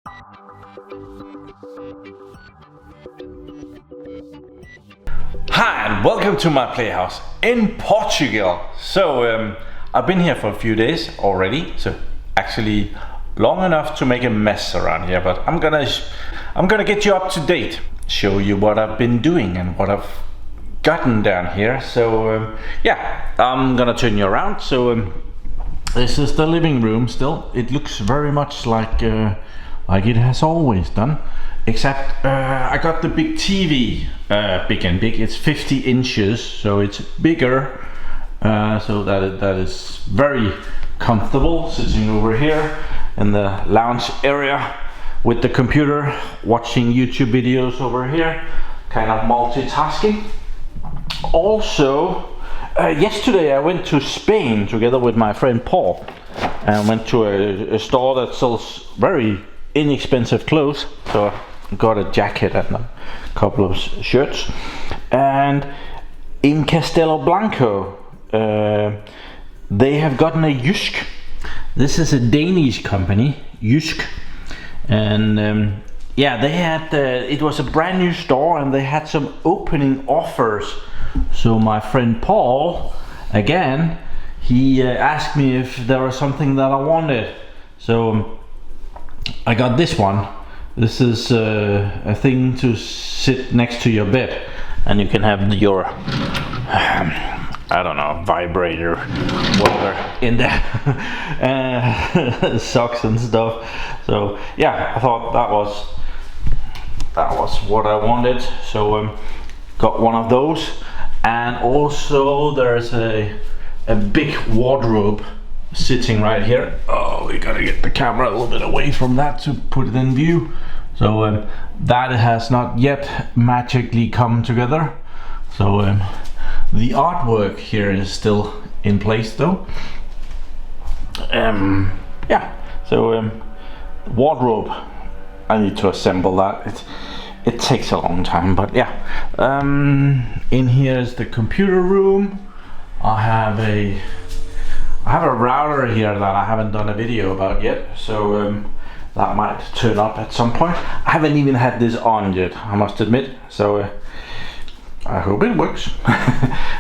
Hi and welcome to my playhouse in Portugal. So I've been here for a few days already, so actually long enough to make a mess around here, but I'm gonna get you up to date, show you what I've been doing and what I've gotten down here. So yeah, I'm gonna turn you around. So this is the living room still. It looks very much like it has always done, except I got the big TV, big and big. It's 50 inches, so it's bigger, so that is very comfortable, sitting over here in the lounge area with the computer, watching YouTube videos over here, kind of multitasking. Also, yesterday I went to Spain together with my friend Paul, and went to a store that sells very inexpensive clothes. So I got a jacket and a couple of shirts. And in Castelo Blanco, they have gotten a Jysk. This is a Danish company, Jysk, and yeah, they had it was a brand new store and they had some opening offers. So my friend Paul, again, he asked me if there was something that I wanted. So I got this one. This is a thing to sit next to your bed, and you can have your I don't know, vibrator, whatever in there, socks and stuff. So yeah, I thought that was what I wanted. So got one of those, and also there's a big wardrobe sitting right here. Oh, we gotta get the camera a little bit away from that to put it in view. So that has not yet magically come together. So the artwork here is still in place though. Yeah, so wardrobe, I need to assemble that. It takes a long time, but yeah. In here is the computer room. I have a router here that I haven't done a video about yet, so that might turn up at some point. I haven't even had this on yet, I must admit, so I hope it works.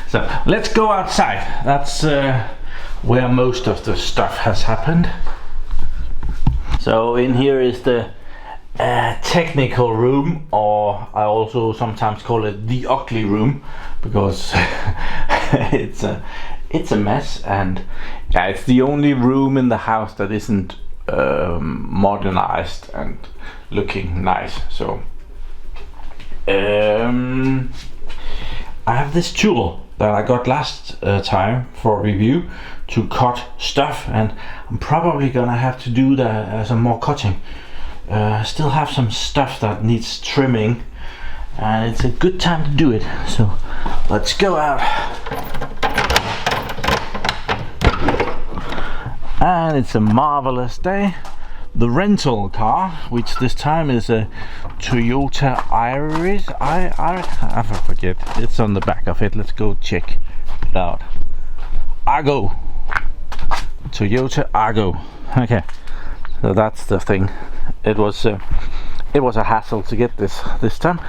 So let's go outside. That's where most of the stuff has happened. So in here is the technical room, or I also sometimes call it the ugly room, because it's a mess, and yeah, it's the only room in the house that isn't modernized and looking nice. So I have this tool that I got last time for review to cut stuff, and I'm probably gonna have to do some more cutting. Still have some stuff that needs trimming, and it's a good time to do it. So let's go out. And it's a marvelous day. The rental car, which this time is a Toyota Iris, I forget, it's on the back of it. Let's go check it out. Argo, Toyota Argo. Okay, so that's the thing. It was a hassle to get this time.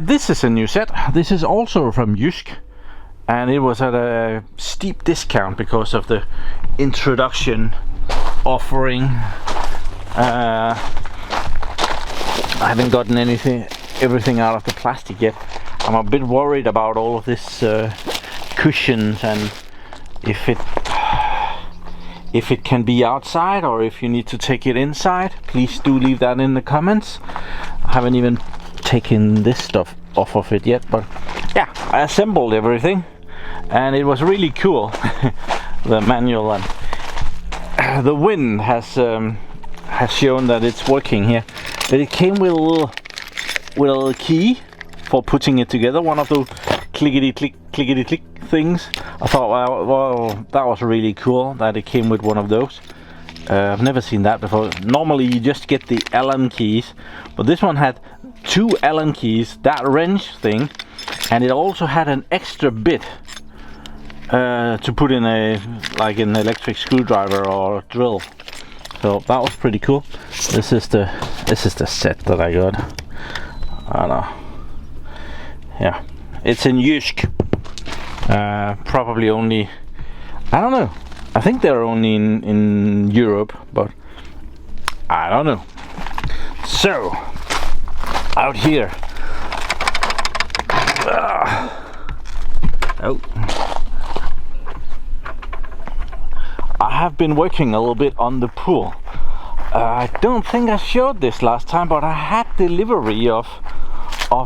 This is a new set. This is also from Jysk, and it was at a steep discount because of the introduction offering. I haven't gotten everything out of the plastic yet. I'm a bit worried about all of this cushions, and if it can be outside or if you need to take it inside. Please do leave that in the comments. I haven't even taken this stuff off of it yet, but yeah, I assembled everything and it was really cool. The manual, and the wind has shown that it's working here, but it came with a little key for putting it together, one of those clickety click things. I thought, well, that was really cool that it came with one of those. I've never seen that before. Normally you just get the Allen keys, but this one had two Allen keys, that wrench thing, and it also had an extra bit to put in like an electric screwdriver or drill. So that was pretty cool. This is the set that I got. I don't know. Yeah, it's in Jysk. Probably only, I don't know. I think they're only in Europe, but I don't know. So out here. Oh. I have been working a little bit on the pool. I don't think I showed this last time, but I had delivery of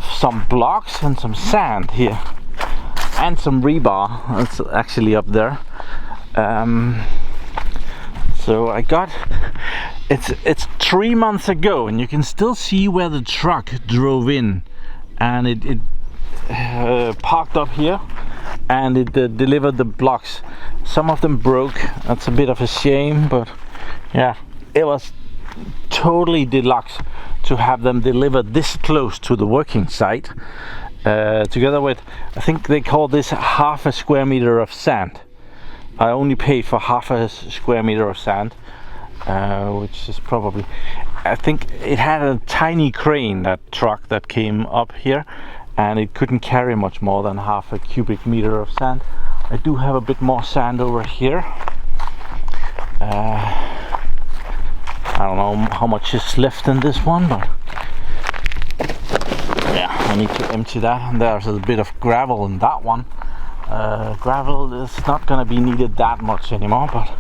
some blocks and some sand here, and some rebar. It's actually up there. So I got it's 3 months ago, and you can still see where the truck drove in, and it parked up here, and it delivered the blocks. Some of them broke. That's a bit of a shame, but yeah, it was totally deluxe to have them delivered this close to the working site, together with, I think they call this half a square meter of sand. I only paid for half a square meter of sand, which is probably, I think it had a tiny crane, that truck that came up here, and it couldn't carry much more than half a cubic meter of sand. I do have a bit more sand over here. I don't know how much is left in this one, but yeah, I need to empty that. And there's a bit of gravel in that one. Gravel is not gonna be needed that much anymore, but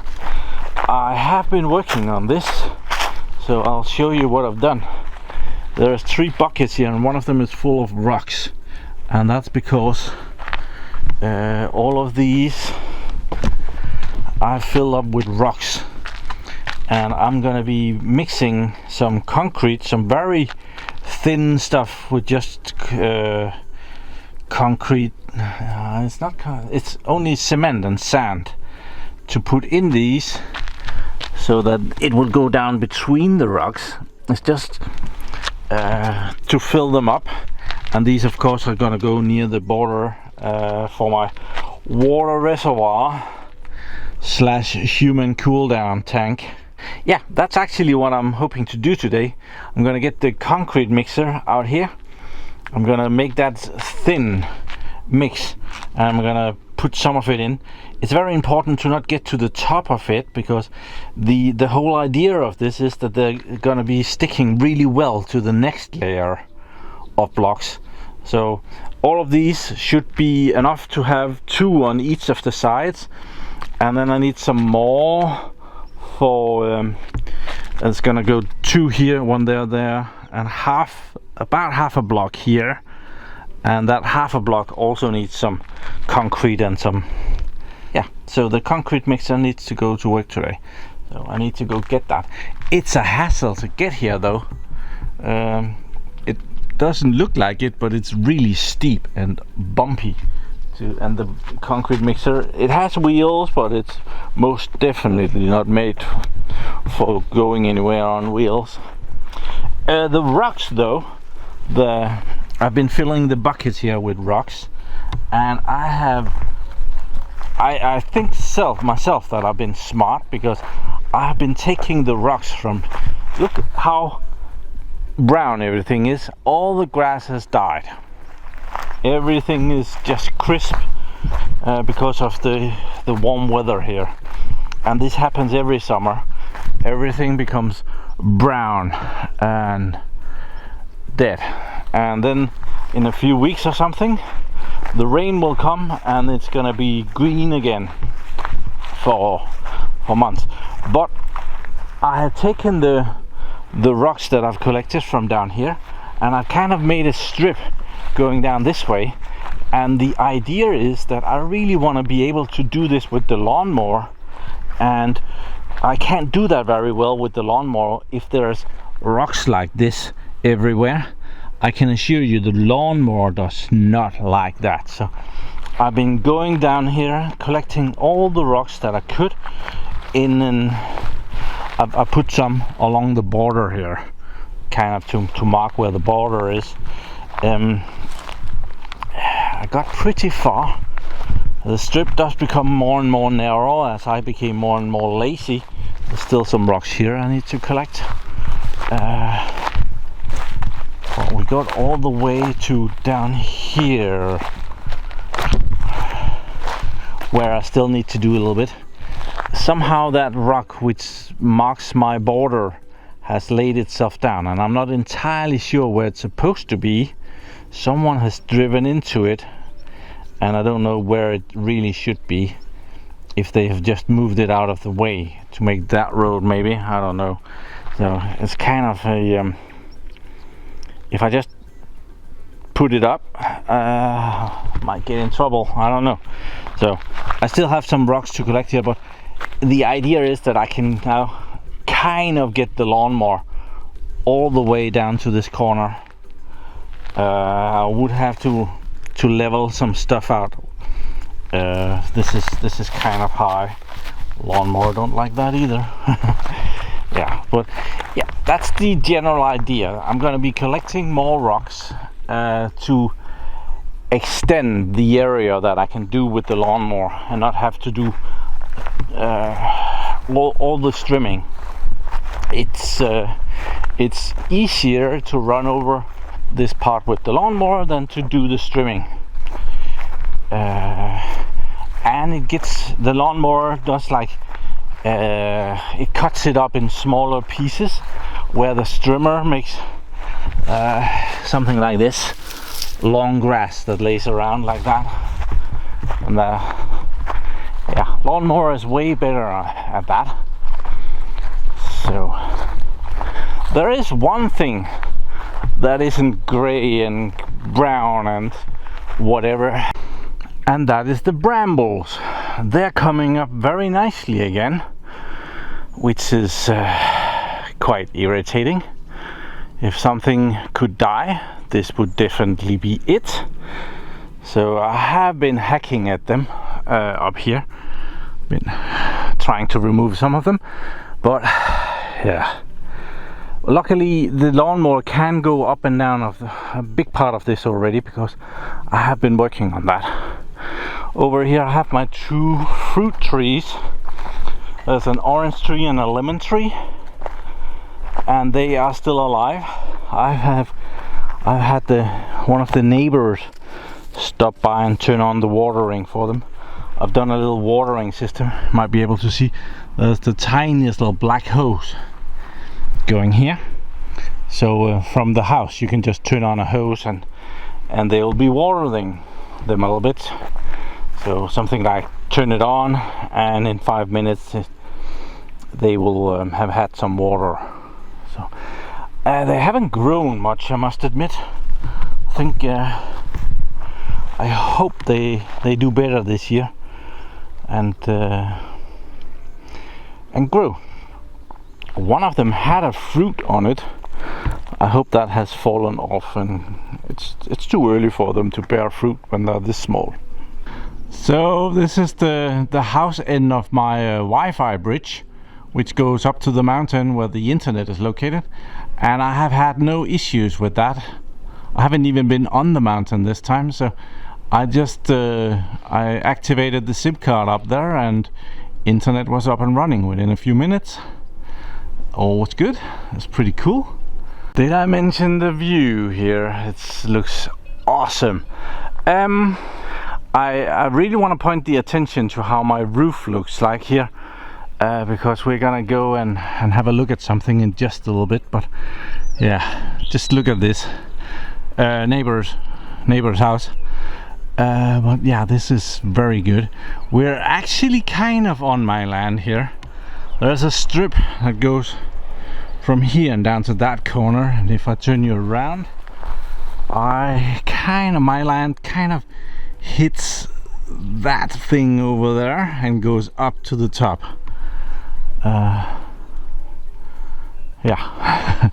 I have been working on this, so I'll show you what I've done. There's 3 buckets here, and one of them is full of rocks, and that's because all of these I filled up with rocks, and I'm gonna be mixing some concrete, some very thin stuff, with just concrete. It's only cement and sand to put in these, so that it will go down between the rocks. It's just to fill them up, and these of course are gonna go near the border for my water reservoir slash human cool down tank. Yeah, that's actually what I'm hoping to do today. I'm gonna get the concrete mixer out here. I'm gonna make that thin mix, and I'm gonna put some of it in. It's very important to not get to the top of it, because the whole idea of this is that they're gonna be sticking really well to the next layer of blocks. So all of these should be enough to have 2 on each of the sides, and then I need some more for it's gonna go 2 here, 1 there, and about half a block here, and that half a block also needs some concrete and some, yeah. So the concrete mixer needs to go to work today, so I need to go get that. It's a hassle to get here though. It doesn't look like it, but it's really steep and bumpy. And the concrete mixer, it has wheels, but it's most definitely not made for going anywhere on wheels. The rocks though, I've been filling the buckets here with rocks, and I think myself that I've been smart, because I have been taking the rocks from, look how brown everything is. All the grass has died. Everything is just crisp because of the warm weather here, and this happens every summer. Everything becomes brown and dead, and then in a few weeks or something the rain will come and it's gonna be green again for months. But I have taken the rocks that I've collected from down here, and I've kind of made a strip going down this way, and the idea is that I really want to be able to do this with the lawnmower, and I can't do that very well with the lawnmower if there's rocks like this everywhere. I can assure you the lawnmower does not like that. So I've been going down here collecting all the rocks that I could in, and I put some along the border here, kind of to mark where the border is. I got pretty far. The strip does become more and more narrow as I became more and more lazy There's still some rocks here I need to collect. But we got all the way to down here, where I still need to do a little bit. Somehow that rock which marks my border has laid itself down, and I'm not entirely sure where it's supposed to be. Someone has driven into it, and I don't know where it really should be. If they have just moved it out of the way to make that road, maybe, I don't know. So it's kind of a if I just put it up, might get in trouble, I don't know. So I still have some rocks to collect here, but the idea is that I can now kind of get the lawnmower all the way down to this corner. I would have to level some stuff out. This is kind of high. Lawnmower don't like that either. Yeah, but yeah, that's the general idea. I'm gonna be collecting more rocks to extend the area that I can do with the lawnmower and not have to do all the trimming. It's easier to run over this part with the lawnmower than to do the trimming. And it gets, the lawnmower does like it cuts it up in smaller pieces, where the trimmer makes something like this, long grass that lays around like that. And yeah, lawnmower is way better at that. So there is one thing that isn't gray and brown and whatever, and that is the brambles. They're coming up very nicely again, which is quite irritating. If something could die, this would definitely be it. So I have been hacking at them up here, been trying to remove some of them, but yeah, luckily the lawnmower can go up and down of a big part of this already, because I have been working on that. Over here I have my two fruit trees. There's an orange tree and a lemon tree, and they are still alive. I've had one of the neighbors stop by and turn on the watering for them. I've done a little watering system. You might be able to see there's the tiniest little black hose going here. So from the house you can just turn on a hose and they'll be watering them a little bit. So something like turn it on, and in 5 minutes they will have had some water. So they haven't grown much, I must admit. I think I hope they do better this year and grow. One of them had a fruit on it. I hope that has fallen off, and it's too early for them to bear fruit when they're this small. So this is the house end of my Wi-Fi bridge, which goes up to the mountain where the internet is located, and I have had no issues with that. I haven't even been on the mountain this time, so I just I activated the SIM card up there and internet was up and running within a few minutes. All was good. It's pretty cool. Did I mention the view here? It looks awesome. I really want to point the attention to how my roof looks like here, because we're gonna go and have a look at something in just a little bit. But yeah, just look at this neighbor's house. But yeah, this is very good. We're actually kind of on my land here. There's a strip that goes from here and down to that corner, and if I turn you around, my land kind of hits that thing over there and goes up to the top. Yeah.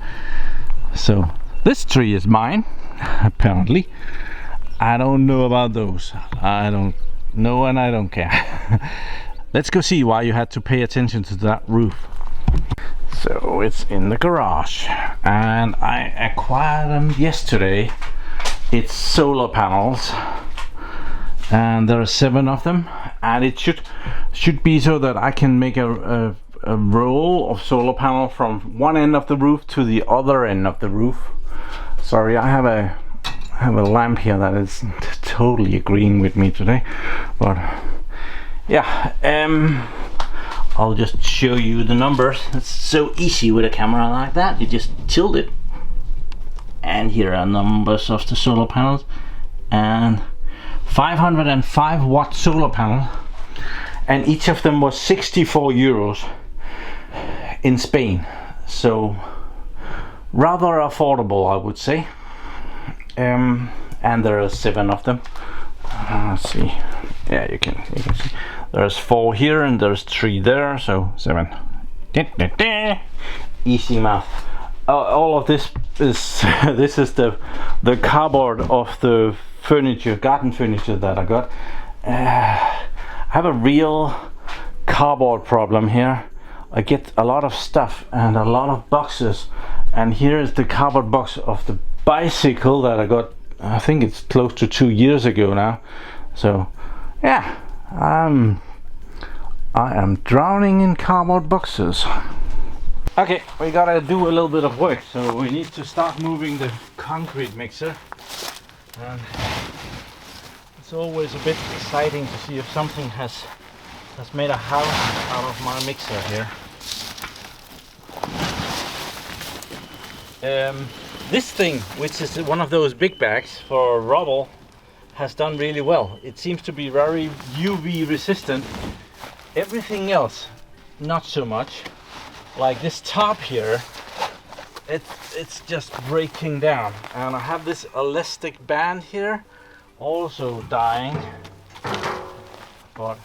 So this tree is mine, apparently. I don't know about those. I don't know, and I don't care. Let's go see why you had to pay attention to that roof. So it's in the garage, and I acquired them yesterday. It's solar panels, and there are 7 of them, and it should be so that I can make a a roll of solar panel from one end of the roof to the other end of the roof. Sorry, I have a lamp here that is totally agreeing with me today, but yeah, I'll just show you the numbers. It's so easy with a camera like that. You just tilt it, and here are numbers of the solar panels. And 505 watt solar panel, and each of them was 64 euros in Spain, so rather affordable, I would say. And there are 7 of them. Let's see. Yeah, you can see. There's 4 here and there's 3 there, so 7. Easy math. All of this is this is the cardboard of the furniture, garden furniture that I got. I have a real cardboard problem here. I get a lot of stuff and a lot of boxes, and here is the cardboard box of the bicycle that I got. I think it's close to 2 years ago now. So yeah, I am drowning in cardboard boxes. Okay, we gotta do a little bit of work, so we need to start moving the concrete mixer. And it's always a bit exciting to see if something has made a house out of my mixer here. This thing, which is one of those big bags for rubble, has done really well. It seems to be very UV resistant. Everything else, not so much. Like this top here, it's just breaking down. And I have this elastic band here, also dying. But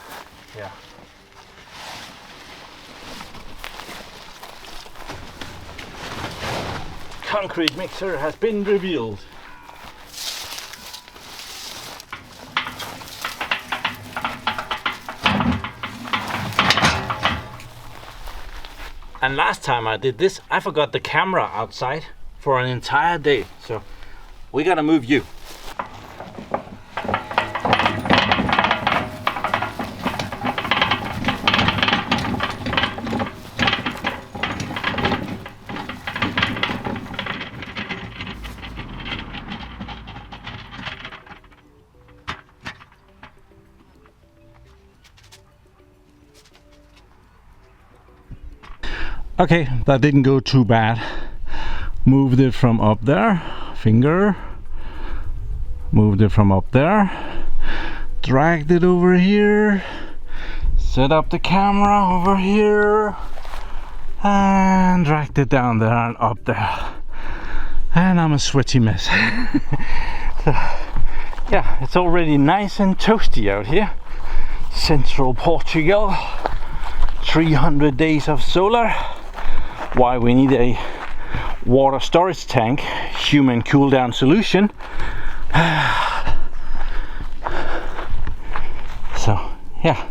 yeah. Concrete mixer has been revealed. And last time I did this, I forgot the camera outside for an entire day. So we gotta move you. Okay, that didn't go too bad. Moved it from up there, finger. Moved it from up there. Dragged it over here. Set up the camera over here. And dragged it down there and up there. And I'm a sweaty mess. So, yeah, it's already nice and toasty out here. Central Portugal. 300 days of solar. Why we need a water storage tank, human cool down solution. So yeah.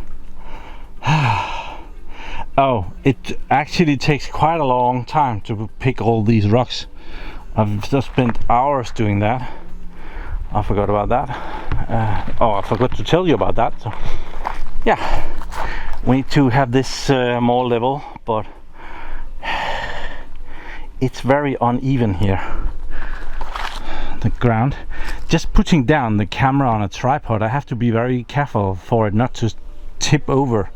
Oh, it actually takes quite a long time to pick all these rocks. I've just spent hours doing that. I forgot about that. Oh, I forgot to tell you about that. So yeah, we need to have this more level, but it's very uneven here, the ground. Just putting down the camera on a tripod, I have to be very careful for it not to tip over,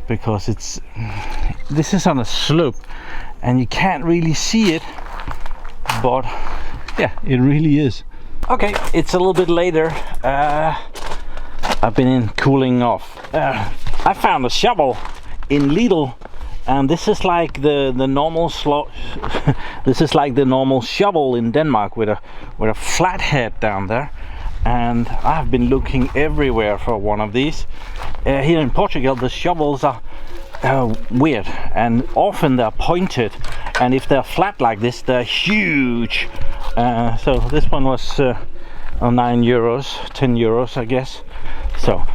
because this is on a slope and you can't really see it, but yeah, it really is. Okay, it's a little bit later. I've been in cooling off. I found a shovel in Lidl. And this is like the normal this is like the normal shovel in Denmark with a flat head down there. And I've been looking everywhere for one of these. Here in Portugal, the shovels are weird, and often they're pointed. And if they're flat like this, they're huge. So this one was 9 euros, 10 euros, I guess. So,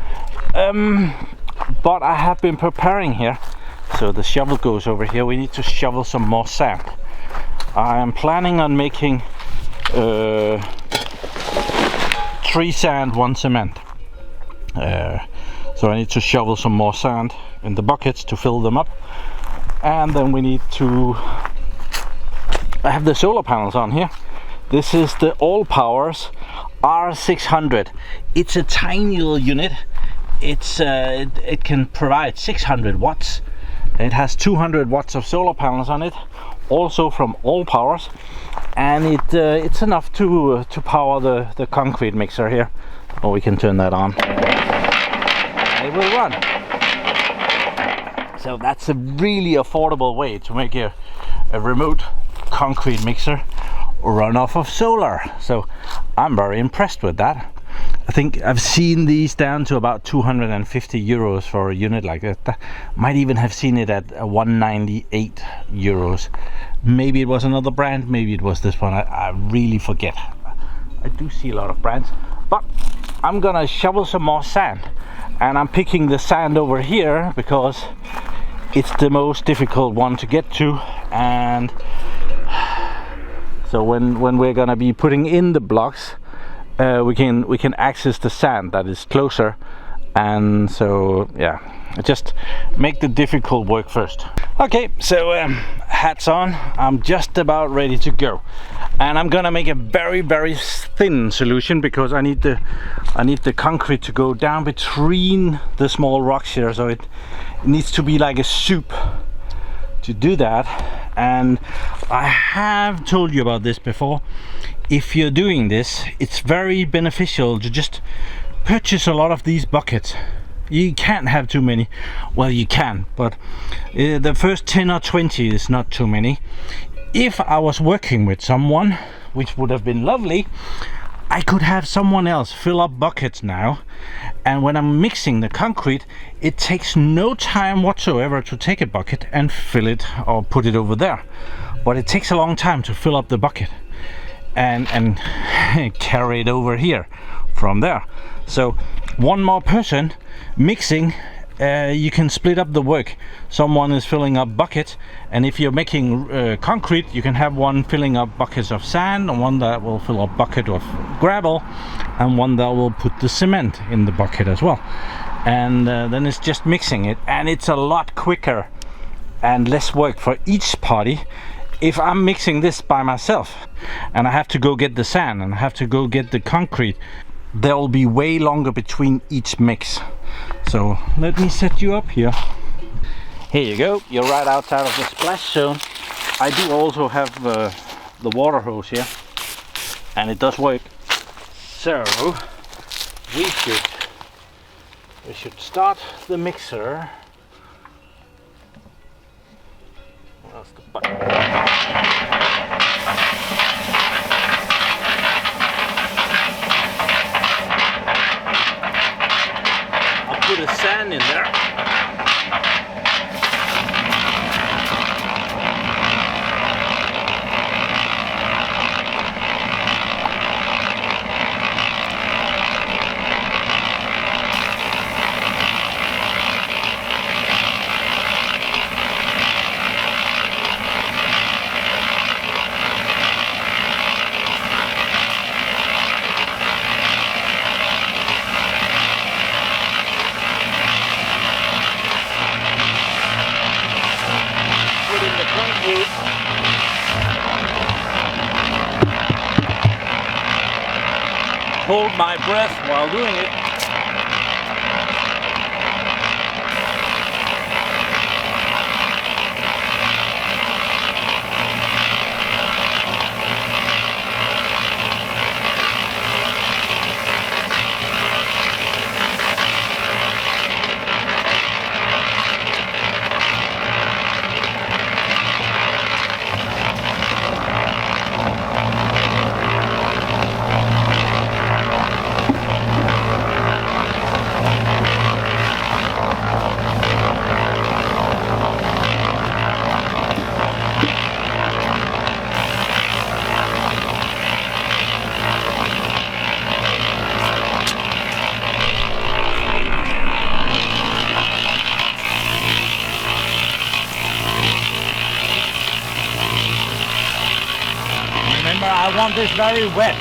but I have been preparing here. So the shovel goes over here. We need to shovel some more sand. I am planning on making 3 sand, 1 cement. So I need to shovel some more sand in the buckets to fill them up. and then we need to have the solar panels on here. This is the All Powers R600. It's a tiny little unit. It can provide 600 watts. It has 200 watts of solar panels on it, also from All Powers, and it's enough to power the concrete mixer here. Or we can turn that on. It will run. So that's a really affordable way to make a remote concrete mixer run off of solar. So I'm very impressed with that. I think I've seen these down to about 250 euros for a unit like that. Might even have seen it at 198 euros. Maybe it was another brand, maybe it was this one. I really forget. I do see a lot of brands. But I'm gonna shovel some more sand, and I'm picking the sand over here because it's the most difficult one to get to. And so when we're gonna be putting in the blocks, we can access the sand that is closer, and so yeah, just make the difficult work first. Okay, so hats on, I'm just about ready to go, and I'm gonna make a very thin solution because I need the concrete to go down between the small rocks here, so it needs to be like a soup to do that. And I have told you about this before. If you're doing this, it's very beneficial to just purchase a lot of these buckets. You can't have too many. Well, you can, but the first 10 or 20 is not too many. If I was working with someone, which would have been lovely, I could have someone else fill up buckets now, and when I'm mixing the concrete, it takes no time whatsoever to take a bucket and fill it or put it over there, but it takes a long time to fill up the bucket and carry it over here from there. So one more person mixing, you can split up the work. Someone is filling up buckets, and if you're making concrete, you can have one filling up buckets of sand, and one that will fill up bucket of gravel, and one that will put the cement in the bucket as well. And then it's just mixing it, and it's a lot quicker and less work for each party. If I'm mixing this by myself and I have to go get the sand and I have to go get the concrete, there will be way longer between each mix. So let me set you up here. Here you go, you're right outside of the splash zone. I do also have the water hose here, and it does work. So we should start the mixer. That's the button. I'll put a sand in there. Hold my breath while doing it. I want this very wet.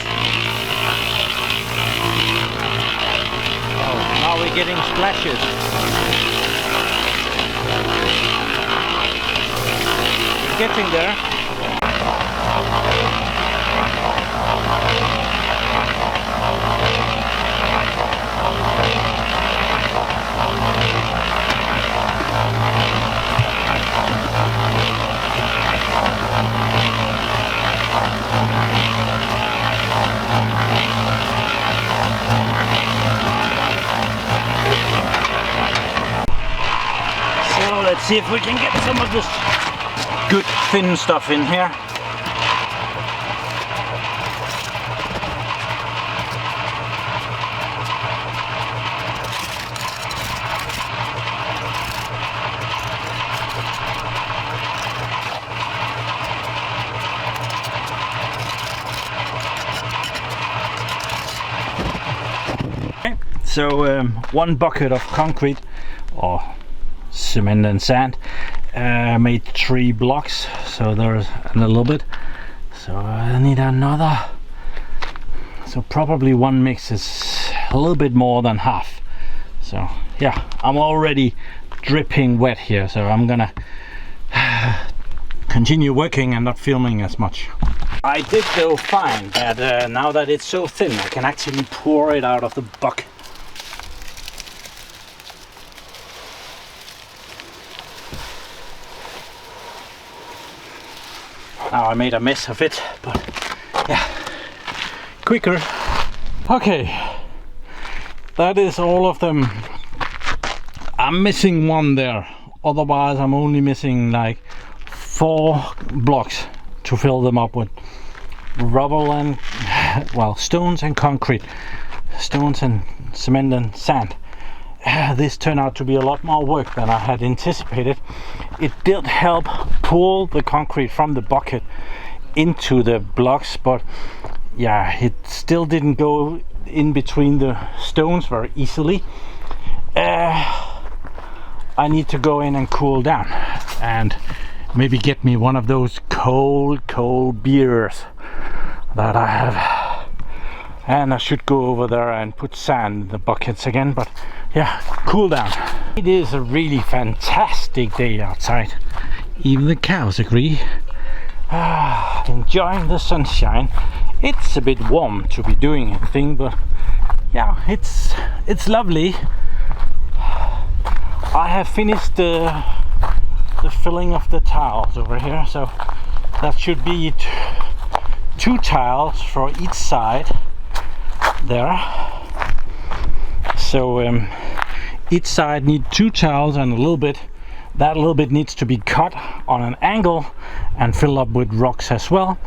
Oh, now we're getting splashes. getting there. So let's see if we can get some of this good thin stuff in here. So 1 bucket of concrete or cement and sand made 3 blocks, so there's a little bit, so I need another, so probably 1 mix is a little bit more than half. So yeah, I'm already dripping wet here, so I'm gonna continue working and not filming as much. I did though find that now that it's so thin, I can actually pour it out of the bucket. Now I made a mess of it, but yeah, quicker. Okay, that is all of them. I'm missing 1 there, otherwise I'm only missing like 4 blocks to fill them up with rubble and, well, stones and concrete, stones and cement and sand. This turned out to be a lot more work than I had anticipated. It did help pull the concrete from the bucket into the blocks, but yeah, it still didn't go in between the stones very easily. I need to go in and cool down and maybe get me one of those cold beers that I have, and I should go over there and put sand in the buckets again. But yeah, cool down. It is a really fantastic day outside. Even the cows agree. Enjoying the sunshine. It's a bit warm to be doing anything, but yeah, it's lovely. I have finished the filling of the tiles over here, so that should be 2 tiles for each side there. So each side needs 2 tiles and a little bit. That little bit needs to be cut on an angle and filled up with rocks as well.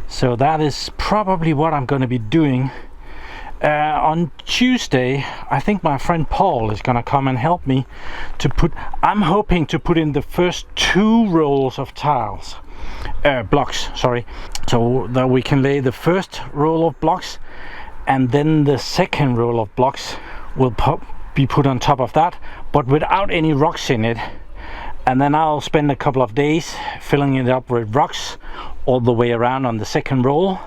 So that is probably what I'm going to be doing. On Tuesday, I think my friend Paul is going to come and help me to put, I'm hoping to put in the first 2 rolls of tiles, blocks, sorry, so that we can lay the first roll of blocks, and then the second roll of blocks will be put on top of that, but without any rocks in it. And then I'll spend a couple of days filling it up with rocks all the way around on the second roll,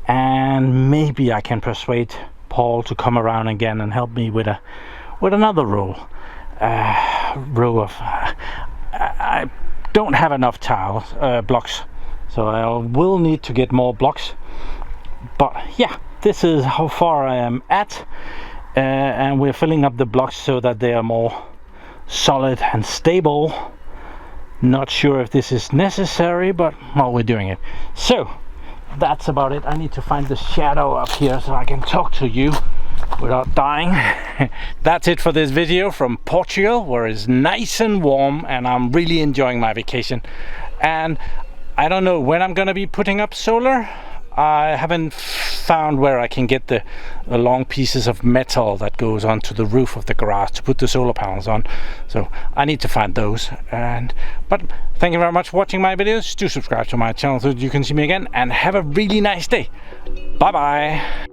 and maybe I can persuade Paul to come around again and help me with another row of I don't have enough tiles, blocks, so I will need to get more blocks. But yeah, this is how far I am at, and we're filling up the blocks so that they are more solid and stable. Not sure if this is necessary, but well, we're doing it. So that's about it. I need to find the shadow up here so I can talk to you without dying. That's it for this video from Portugal, where it's nice and warm and I'm really enjoying my vacation. And I don't know when I'm gonna be putting up solar. I haven't found where I can get the long pieces of metal that goes onto the roof of the garage to put the solar panels on, so I need to find those. But thank you very much for watching my videos. Do subscribe to my channel so that you can see me again, and have a really nice day. Bye bye.